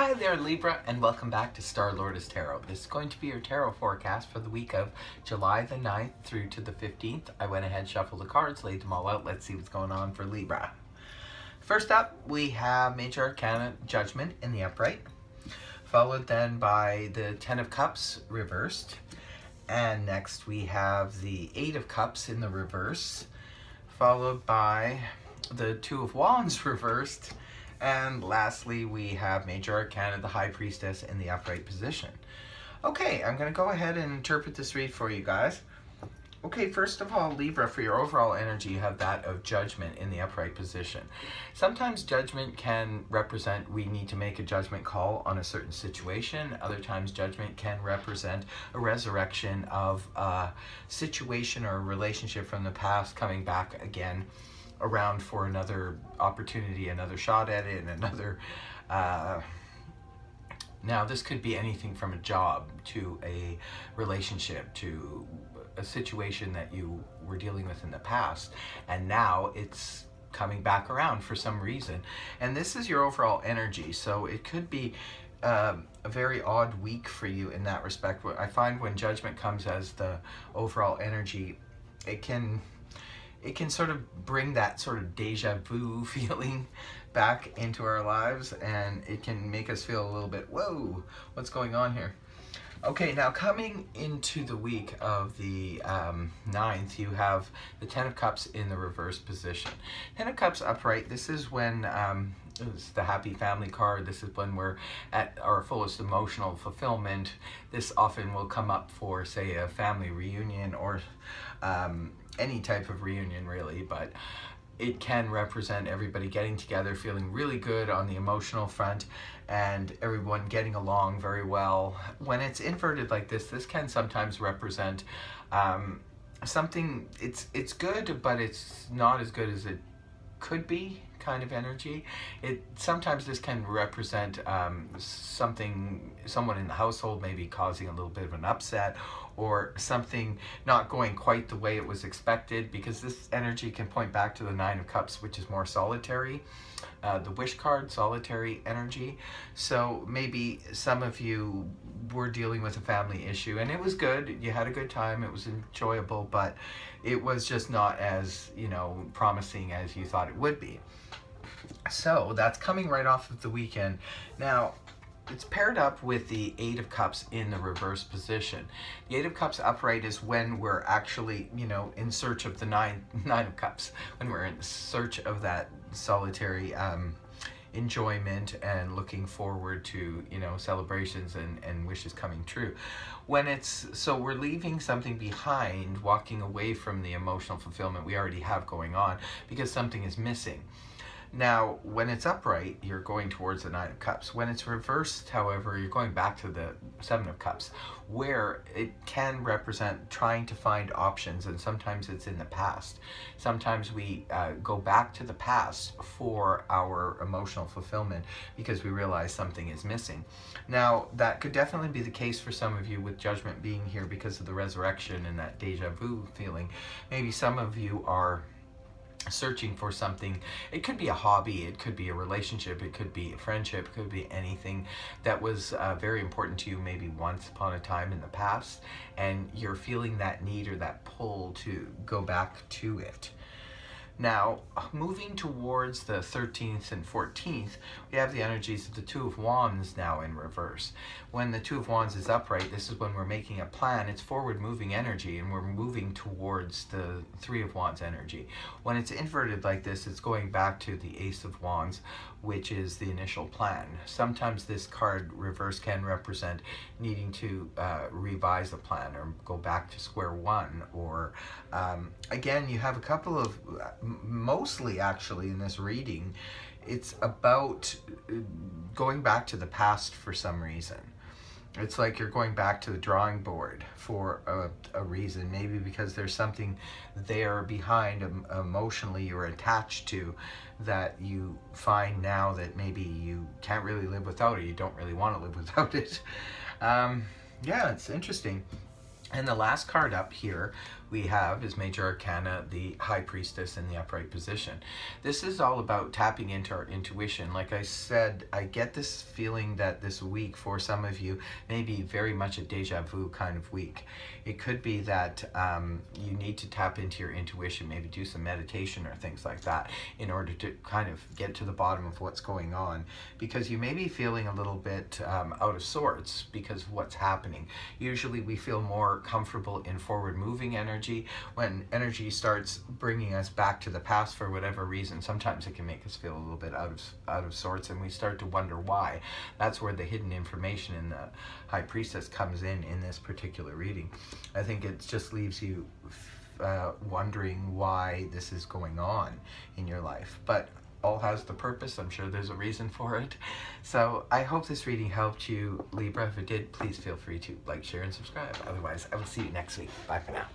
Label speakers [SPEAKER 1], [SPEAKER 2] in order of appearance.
[SPEAKER 1] Hi there, Libra, and welcome back to Star Lourdes Tarot. This is going to be your tarot forecast for the week of July the 9th through to the 15th. I went ahead, shuffled the cards, laid them all out. Let's see what's going on for Libra. First up, we have Major Arcana Judgment in the upright, followed then by the Ten of Cups reversed. And next we have the Eight of Cups in the reverse, followed by the Two of Wands reversed. And lastly, we have Major Arcana, the High Priestess, in the upright position. Okay, I'm going to go ahead and interpret this read for you guys. Okay, first of all, Libra, for your overall energy, you have that of Judgment in the upright position. Sometimes Judgment can represent we need to make a judgment call on a certain situation. Other times Judgment can represent a resurrection of a situation or a relationship from the past coming back again around for another opportunity, another shot at it, and another now this could be anything from a job to a relationship to a situation that you were dealing with in the past, and now it's coming back around for some reason. And this is your overall energy, so it could be a very odd week for you in that respect. I find when Judgment comes as the overall energy, it can sort of bring that sort of deja vu feeling back into our lives, and it can make us feel a little bit, whoa, what's going on here? Okay, now coming into the week of the 9th, you have the Ten of Cups in the reverse position. Ten of Cups upright, this is when it's the happy family card. This is when we're at our fullest emotional fulfillment. This often will come up for, say, a family reunion or any type of reunion really, but it can represent everybody getting together, feeling really good on the emotional front, and everyone getting along very well. When it's inverted like this can sometimes represent something, it's good, but it's not as good as it could be kind of energy. Sometimes this can represent someone in the household maybe causing a little bit of an upset, or something not going quite the way it was expected, because this energy can point back to the Nine of Cups, which is more solitary, the Wish card, solitary energy. So maybe some of you were dealing with a family issue and it was good, you had a good time, it was enjoyable, but it was just not as, promising as you thought it would be. So that's coming right off of the weekend. Now, it's paired up with the Eight of Cups in the reverse position. The Eight of Cups upright is when we're actually, in search of the Nine of Cups, when we're in search of that solitary enjoyment and looking forward to, celebrations and wishes coming true. So we're leaving something behind, walking away from the emotional fulfillment we already have going on because something is missing. Now, when it's upright, you're going towards the Nine of Cups. When it's reversed, however, you're going back to the Seven of Cups, where it can represent trying to find options, and sometimes it's in the past. Sometimes we go back to the past for our emotional fulfillment because we realize something is missing. Now, that could definitely be the case for some of you with Judgment being here because of the resurrection and that deja vu feeling. Maybe some of you are searching for something. It could be a hobby, it could be a relationship, it could be a friendship, it could be anything that was very important to you maybe once upon a time in the past, and you're feeling that need or that pull to go back to it. Now, moving towards the 13th and 14th, we have the energies of the Two of Wands now in reverse. When the Two of Wands is upright, this is when we're making a plan. It's forward-moving energy, and we're moving towards the Three of Wands energy. When it's inverted like this, it's going back to the Ace of Wands, which is the initial plan. Sometimes this card reverse can represent needing to revise a plan or go back to square one, or again, you have a couple of, mostly actually in this reading, it's about going back to the past for some reason. It's like you're going back to the drawing board for a reason, maybe because there's something there behind emotionally you're attached to that you find now that maybe you can't really live without it, you don't really want to live without it. Yeah, it's interesting. And the last card up here we have is Major Arcana, the High Priestess in the upright position. This is all about tapping into our intuition. Like I said, I get this feeling that this week for some of you may be very much a deja vu kind of week. It could be that you need to tap into your intuition, maybe do some meditation or things like that in order to kind of get to the bottom of what's going on, because you may be feeling a little bit out of sorts because of what's happening. Usually we feel more comfortable in forward moving energy. When energy starts bringing us back to the past for whatever reason, sometimes it can make us feel a little bit out of sorts, and we start to wonder why. That's where the hidden information in the High Priestess comes in this particular reading. I think it just leaves you wondering why this is going on in your life, but all has the purpose. I'm sure there's a reason for it. So I hope this reading helped you, Libra. If it did, please feel free to like, share, and subscribe. Otherwise, I will see you next week. Bye for now.